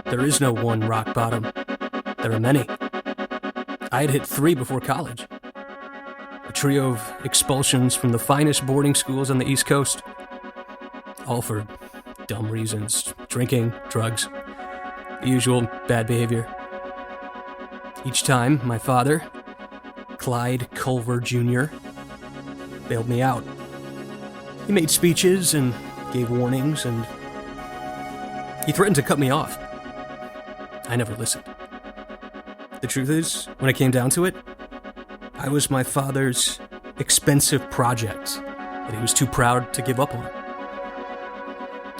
There is no one rock bottom. There are many. I had hit 3 before college. A trio of expulsions from the finest boarding schools on the East Coast. All for dumb reasons. Drinking, drugs, the usual bad behavior. Each time, my father, Clyde Culver Jr., bailed me out. He made speeches and gave warnings, and he threatened to cut me off. I never listened. The truth is, when it came down to it, I was my father's expensive project that he was too proud to give up on.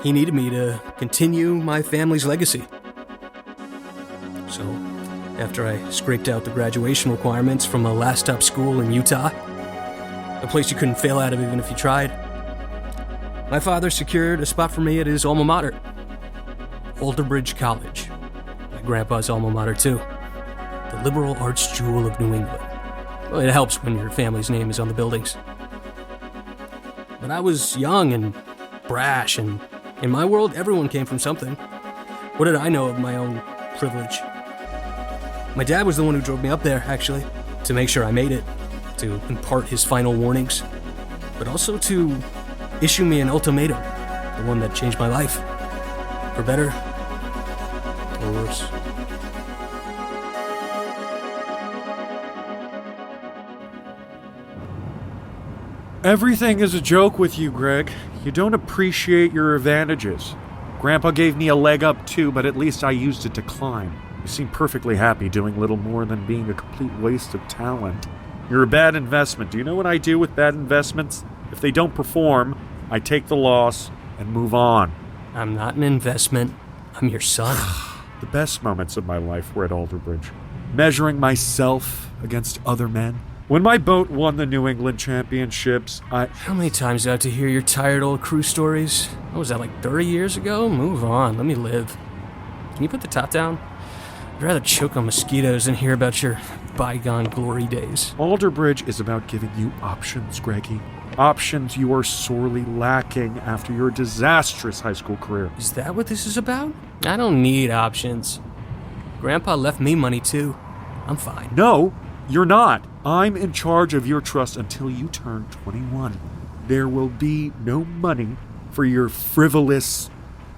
He needed me to continue my family's legacy. So, after I scraped out the graduation requirements from a last-stop school in Utah, a place you couldn't fail out of even if you tried, my father secured a spot for me at his alma mater, Alderbridge College, my grandpa's alma mater too, the liberal arts jewel of New England. Well, it helps when your family's name is on the buildings. But I was young and brash, and in my world, everyone came from something. What did I know of my own privilege? My dad was the one who drove me up there, actually, to make sure I made it, to impart his final warnings, but also to issue me an ultimatum, the one that changed my life, for better or worse. Everything is a joke with you, Greg. You don't appreciate your advantages. Grandpa gave me a leg up too, but at least I used it to climb. You seem perfectly happy doing little more than being a complete waste of talent. You're a bad investment. Do you know what I do with bad investments? If they don't perform, I take the loss and move on. I'm not an investment. I'm your son. The best moments of my life were at Alderbridge. Measuring myself against other men. When my boat won the New England Championships, How many times do I have to hear your tired old crew stories? What was that, like 30 years ago? Move on. Let me live. Can you put the top down? I'd rather choke on mosquitoes than hear about your bygone glory days. Alderbridge is about giving you options, Greggy. Options you are sorely lacking after your disastrous high school career. Is that what this is about? I don't need options. Grandpa left me money too. I'm fine. No, you're not. I'm in charge of your trust until you turn 21. There will be no money for your frivolous,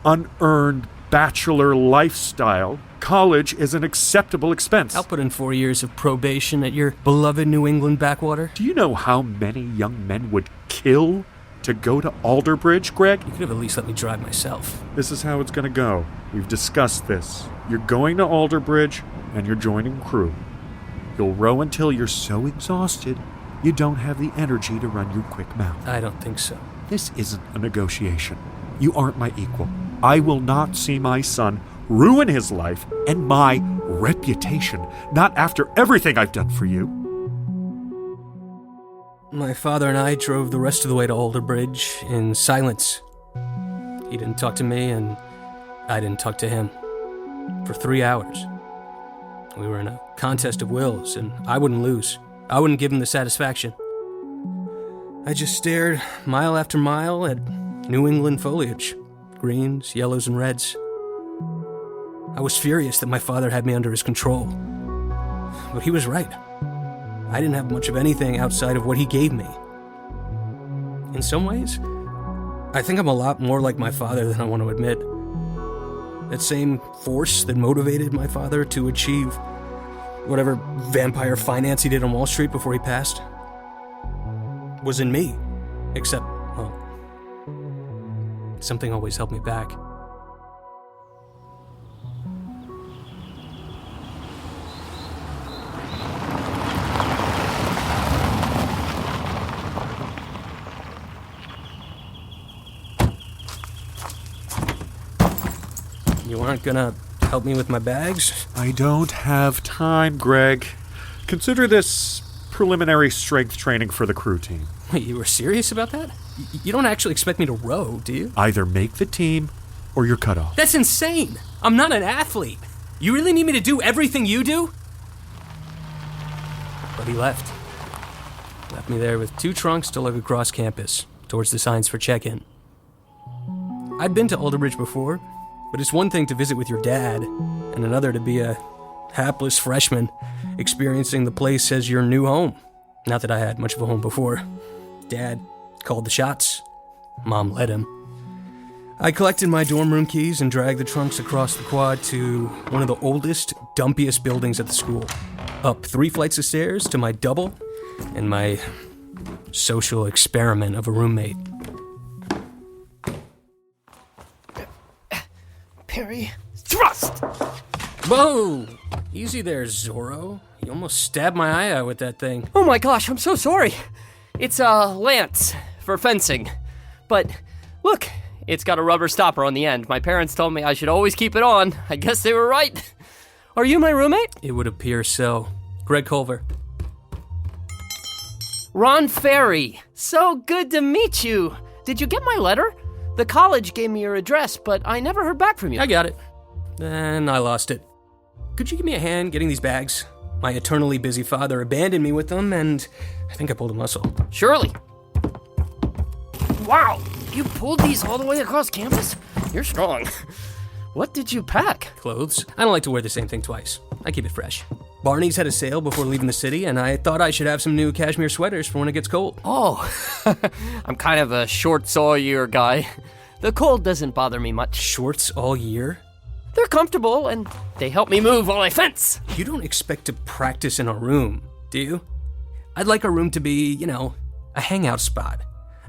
unearned bachelor lifestyle. College is an acceptable expense. I'll put in 4 years of probation at your beloved New England backwater. Do you know how many young men would kill to go to Alderbridge, Greg? You could have at least let me drive myself. This is how it's going to go. We've discussed this. You're going to Alderbridge, and you're joining crew. You'll row until you're so exhausted you don't have the energy to run your quick mouth. I don't think so. This isn't a negotiation. You aren't my equal. I will not see my son ruin his life and my reputation, not after everything I've done for you. My father and I drove the rest of the way to Alderbridge in silence. He didn't talk to me, and I didn't talk to him. For 3 hours. We were in a contest of wills, and I wouldn't lose. I wouldn't give him the satisfaction. I just stared mile after mile at New England foliage. Greens, yellows, and reds. I was furious that my father had me under his control. But he was right. I didn't have much of anything outside of what he gave me. In some ways, I think I'm a lot more like my father than I want to admit. That same force that motivated my father to achieve whatever vampire finance he did on Wall Street before he passed was in me. Except, well, something always held me back. You aren't gonna help me with my bags? I don't have time, Greg. Consider this preliminary strength training for the crew team. Wait, you were serious about that? You don't actually expect me to row, do you? Either make the team or you're cut off. That's insane! I'm not an athlete! You really need me to do everything you do? But he left. Left me there with 2 trunks to lug across campus, towards the signs for check-in. I'd been to Alderbridge before, But it's one thing to visit with your dad, and another to be a hapless freshman experiencing the place as your new home. Not that I had much of a home before. Dad called the shots. Mom led him. I collected my dorm room keys and dragged the trunks across the quad to one of the oldest, dumpiest buildings at the school. Up 3 flights of stairs to my double and my social experiment of a roommate. Parry. Thrust! Whoa! Easy there, Zorro. You almost stabbed my eye out with that thing. Oh my gosh, I'm so sorry. It's a lance for fencing. But look, it's got a rubber stopper on the end. My parents told me I should always keep it on. I guess they were right. Are you my roommate? It would appear so. Greg Culver. Ron Ferry. So good to meet you. Did you get my letter? The college gave me your address, but I never heard back from you. I got it. Then I lost it. Could you give me a hand getting these bags? My eternally busy father abandoned me with them, and I think I pulled a muscle. Surely. Wow, you pulled these all the way across campus? You're strong. What did you pack? Clothes. I don't like to wear the same thing twice. I keep it fresh. Barney's had a sale before leaving the city, and I thought I should have some new cashmere sweaters for when it gets cold. Oh, I'm kind of a shorts all year guy. The cold doesn't bother me much. Shorts all year? They're comfortable, and they help me move while I fence. You don't expect to practice in a room, do you? I'd like our room to be, a hangout spot.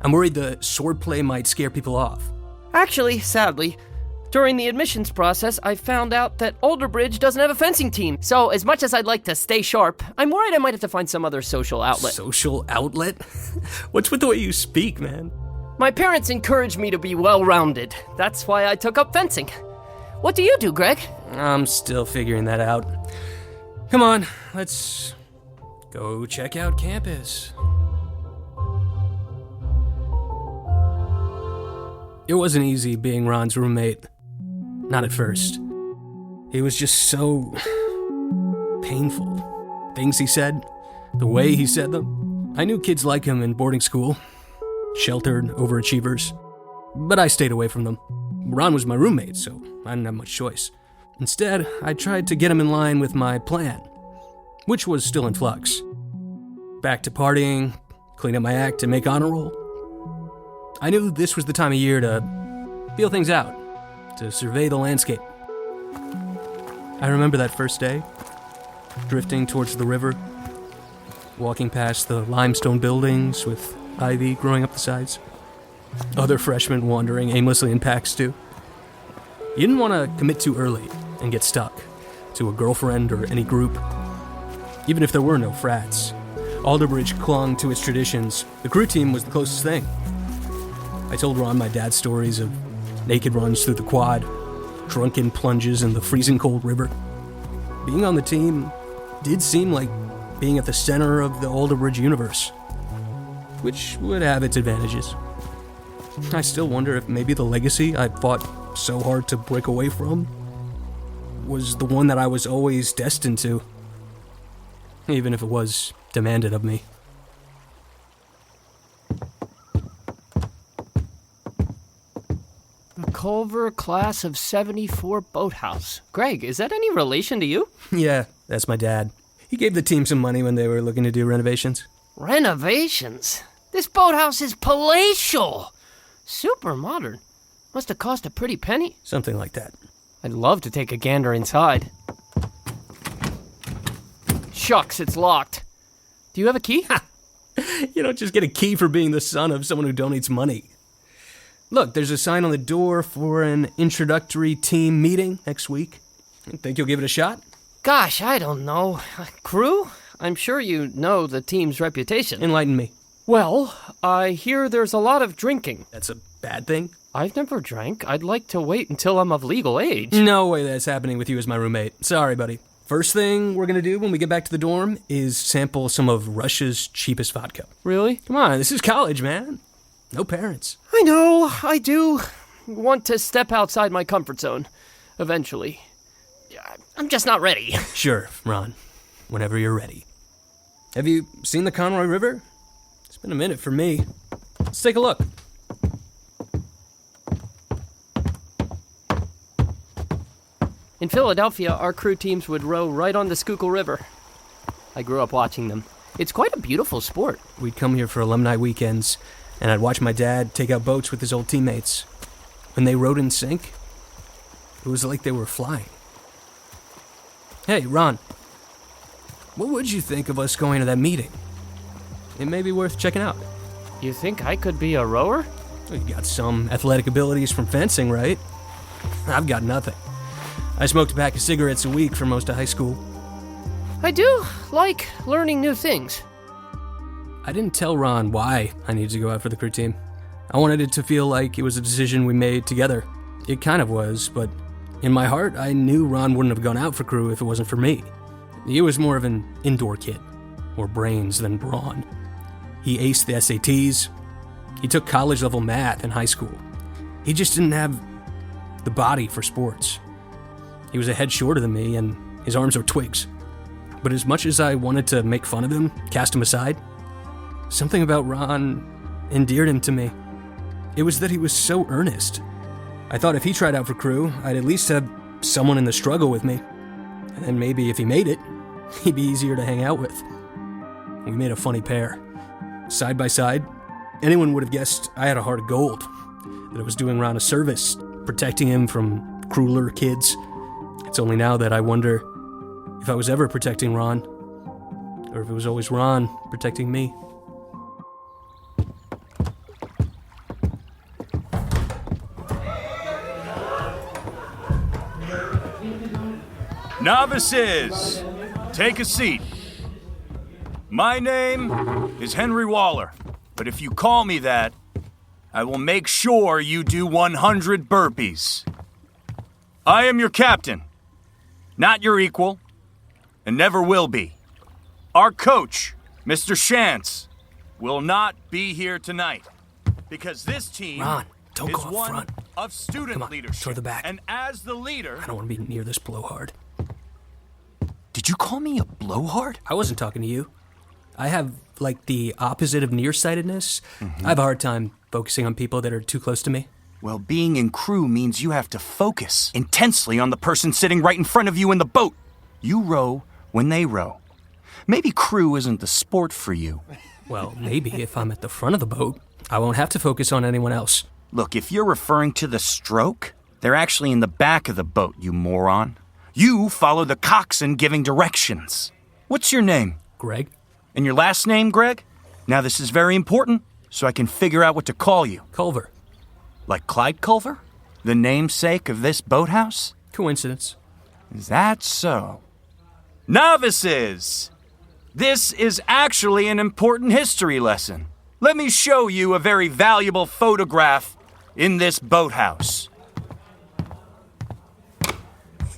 I'm worried the swordplay might scare people off. Actually, sadly, during the admissions process, I found out that Alderbridge doesn't have a fencing team. So as much as I'd like to stay sharp, I'm worried I might have to find some other social outlet. Social outlet? What's with the way you speak, man? My parents encouraged me to be well-rounded. That's why I took up fencing. What do you do, Greg? I'm still figuring that out. Come on, let's go check out campus. It wasn't easy being Ron's roommate. Not at first. He was just so painful. Things he said, the way he said them. I knew kids like him in boarding school. Sheltered overachievers. But I stayed away from them. Ron was my roommate, so I didn't have much choice. Instead, I tried to get him in line with my plan, which was still in flux. Back to partying, clean up my act, and make honor roll. I knew this was the time of year to feel things out, to survey the landscape. I remember that first day, drifting towards the river, walking past the limestone buildings with ivy growing up the sides. Other freshmen wandering aimlessly in packs too. You didn't want to commit too early and get stuck to a girlfriend or any group. Even if there were no frats, Alderbridge clung to its traditions. The crew team was the closest thing. I told Ron my dad's stories of naked runs through the quad, drunken plunges in the freezing cold river. Being on the team did seem like being at the center of the Alderbridge universe, which would have its advantages. I still wonder if maybe the legacy I fought so hard to break away from was the one that I was always destined to, even if it was demanded of me. The Culver class of 74 boathouse. Greg, is that any relation to you? Yeah, that's my dad. He gave the team some money when they were looking to do renovations. Renovations? This boathouse is palatial. Super modern. Must have cost a pretty penny. Something like that. I'd love to take a gander inside. Shucks, it's locked. Do you have a key? You don't just get a key for being the son of someone who donates money. Look, there's a sign on the door for an introductory team meeting next week. Think you'll give it a shot? Gosh, I don't know. Crew? I'm sure you know the team's reputation. Enlighten me. Well, I hear there's a lot of drinking. That's a bad thing? I've never drank. I'd like to wait until I'm of legal age. No way that's happening with you as my roommate. Sorry, buddy. First thing we're gonna do when we get back to the dorm is sample some of Russia's cheapest vodka. Really? Come on, this is college, man. No parents. I know, I do want to step outside my comfort zone, eventually. I'm just not ready. Sure, Ron. Whenever you're ready. Have you seen the Conroy River? It's been a minute for me. Let's take a look. In Philadelphia, our crew teams would row right on the Schuylkill River. I grew up watching them. It's quite a beautiful sport. We'd come here for alumni weekends, and I'd watch my dad take out boats with his old teammates. When they rowed in sync, it was like they were flying. Hey, Ron, what would you think of us going to that meeting? It may be worth checking out. You think I could be a rower? You got some athletic abilities from fencing, right? I've got nothing. I smoked a pack of cigarettes a week for most of high school. I do like learning new things. I didn't tell Ron why I needed to go out for the crew team. I wanted it to feel like it was a decision we made together. It kind of was, but in my heart, I knew Ron wouldn't have gone out for crew if it wasn't for me. He was more of an indoor kid, more brains than brawn. He aced the SATs. He took college-level math in high school. He just didn't have the body for sports. He was a head shorter than me, and his arms were twigs. But as much as I wanted to make fun of him, cast him aside, something about Ron endeared him to me. It was that he was so earnest. I thought if he tried out for crew, I'd at least have someone in the struggle with me. And then maybe if he made it, he'd be easier to hang out with. We made a funny pair. Side by side, anyone would have guessed I had a heart of gold, that I was doing Ron a service, protecting him from crueler kids. It's only now that I wonder if I was ever protecting Ron, or if it was always Ron protecting me. Novices, take a seat. My name is Henry Waller, but if you call me that, I will make sure you do 100 burpees. I am your captain, not your equal, and never will be. Our coach, Mr. Shantz, will not be here tonight because this team Ron, don't is go up one front. of student Come on, leadership. toward the back. And as the leader... I don't want to be near this blowhard. Did you call me a blowhard? I wasn't talking to you. I have, the opposite of nearsightedness. I have a hard time focusing on people that are too close to me. Well, being in crew means you have to focus intensely on the person sitting right in front of you in the boat. You row when they row. Maybe crew isn't the sport for you. Well, maybe if I'm at the front of the boat, I won't have to focus on anyone else. Look, if you're referring to the stroke, they're actually in the back of the boat, you moron. You follow the coxswain giving directions. What's your name? Greg? And your last name, Greg? Now, this is very important, so I can figure out what to call you. Culver. Like Clyde Culver? The namesake of this boathouse? Coincidence. Is that so? Novices! This is actually an important history lesson. Let me show you a very valuable photograph in this boathouse.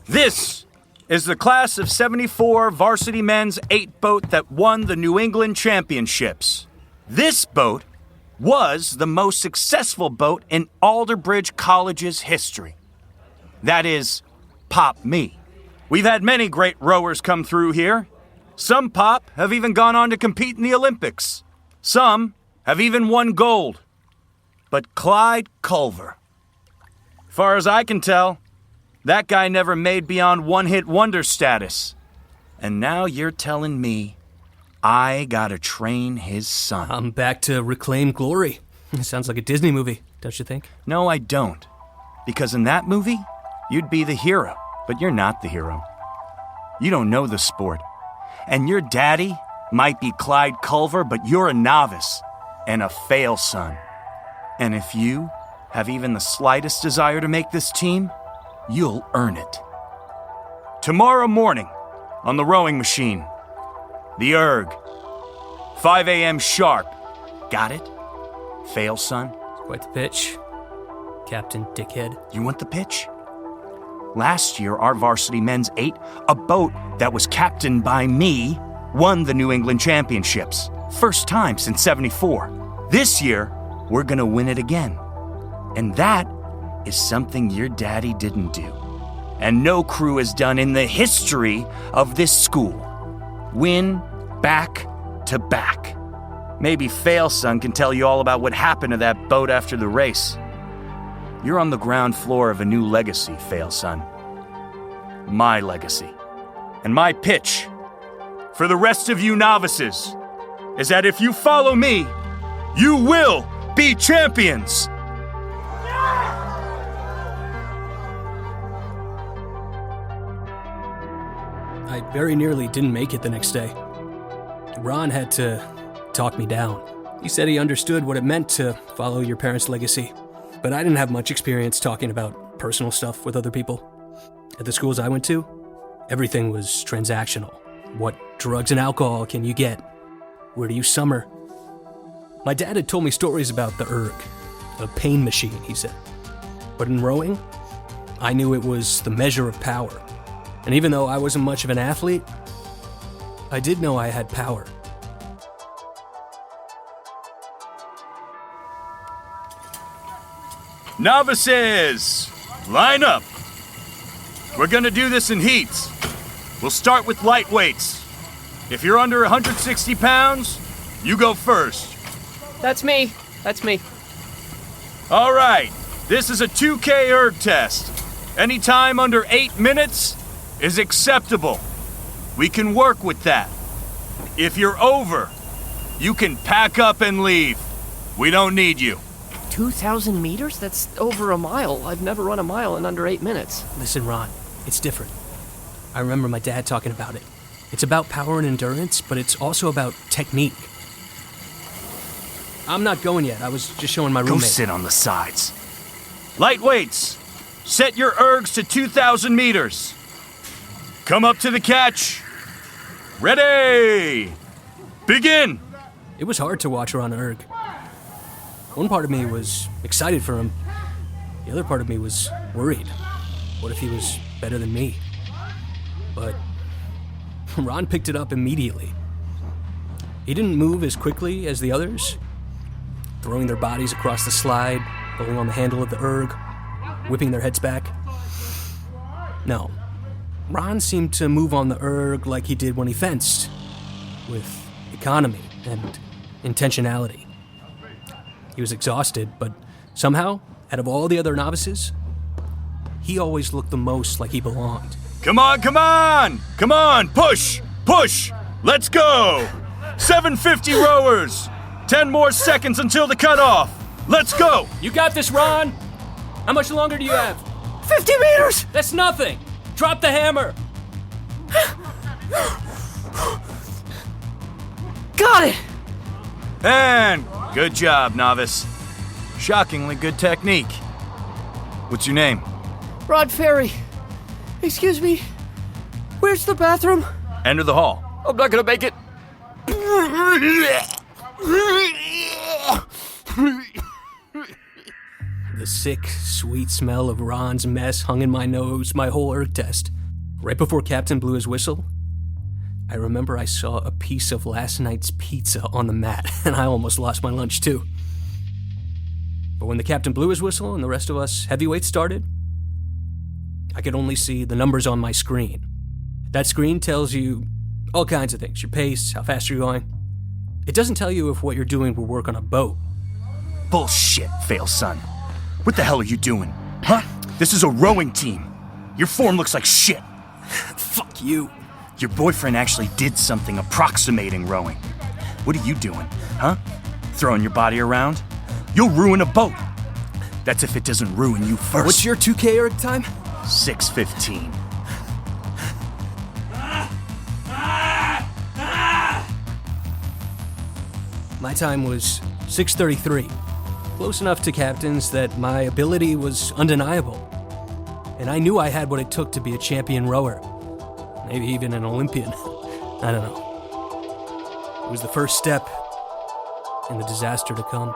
This is the class of 74 varsity men's 8-boat that won the New England Championships. This boat was the most successful boat in Alderbridge College's history. That is, pop me. We've had many great rowers come through here. Some pop have even gone on to compete in the Olympics. Some have even won gold. But Clyde Culver, far as I can tell, that guy never made beyond one-hit wonder status. And now you're telling me I gotta train his son. I'm back to reclaim glory. It sounds like a Disney movie, don't you think? No, I don't. Because in that movie, you'd be the hero, but you're not the hero. You don't know the sport. And your daddy might be Clyde Culver, but you're a novice and a fail son. And if you have even the slightest desire to make this team, you'll earn it. Tomorrow morning, on the rowing machine, the erg, 5 a.m. sharp. Got it? Fail, son? Quite the pitch, Captain Dickhead. You want the pitch? Last year, our varsity men's 8, a boat that was captained by me, won the New England Championships. First time since '74. This year, we're gonna win it again. And that is something your daddy didn't do. And no crew has done in the history of this school. Win back to back. Maybe Fail Son can tell you all about what happened to that boat after the race. You're on the ground floor of a new legacy, Fail Son. my legacy. And my pitch for the rest of you novices is that if you follow me, you will be champions. I very nearly didn't make it the next day. Ron had to talk me down. He said he understood what it meant to follow your parents' legacy, but I didn't have much experience talking about personal stuff with other people. At the schools I went to, everything was transactional. What drugs and alcohol can you get? Where do you summer? My dad had told me stories about the erg, a pain machine, he said. But in rowing, I knew it was the measure of power. And even though I wasn't much of an athlete, I did know I had power. Novices, line up. We're gonna do this in heats. We'll start with light weights. If you're under 160 pounds, you go first. That's me. That's me. All right, this is a 2K erg test. Any time under 8 minutes is acceptable. We can work with that. If you're over, you can pack up and leave. We don't need you. 2,000 meters? That's over a mile. I've never run a mile in under 8 minutes. Listen, Ron, it's different. I remember my dad talking about it. It's about power and endurance, but it's also about technique. I'm not going yet. I was just showing my roommate. Go sit on the sides. Light weights. Set your ergs to 2,000 meters. Come up to the catch. Ready. Begin. It was hard to watch Ron erg. One part of me was excited for him. The other part of me was worried. What if he was better than me? But Ron picked it up immediately. He didn't move as quickly as the others, throwing their bodies across the slide, pulling on the handle of the erg, whipping their heads back. No, Ron seemed to move on the erg like he did when he fenced, with economy and intentionality. He was exhausted, but somehow, out of all the other novices, he always looked the most like he belonged. Come on, come on! Come on, push! Push! Let's go! 750 rowers! 10 more seconds until the cutoff! Let's go! You got this, Ron! How much longer do you have? 50 meters! That's nothing! Drop the hammer! Got it! And good job, novice. Shockingly good technique. What's your name? Rod Ferry. Excuse me. Where's the bathroom? Enter the hall. I'm not gonna make it. The sick, sweet smell of Ron's mess hung in my nose my whole erg test. Right before Captain blew his whistle, I remember I saw a piece of last night's pizza on the mat, and I almost lost my lunch too. But when the captain blew his whistle and the rest of us heavyweights started, I could only see the numbers on my screen. That screen tells you all kinds of things, your pace, how fast you're going. It doesn't tell you if what you're doing will work on a boat. Bullshit, fail son. What the hell are you doing? Huh? This is a rowing team. Your form looks like shit. Fuck you. Your boyfriend actually did something approximating rowing. What are you doing, huh? Throwing your body around? You'll ruin a boat. That's if it doesn't ruin you first. What's your 2K erg time? 6:15. My time was 6:33. Close enough to captains that my ability was undeniable. And I knew I had what it took to be a champion rower. Maybe even an Olympian. I don't know. It was the first step in the disaster to come.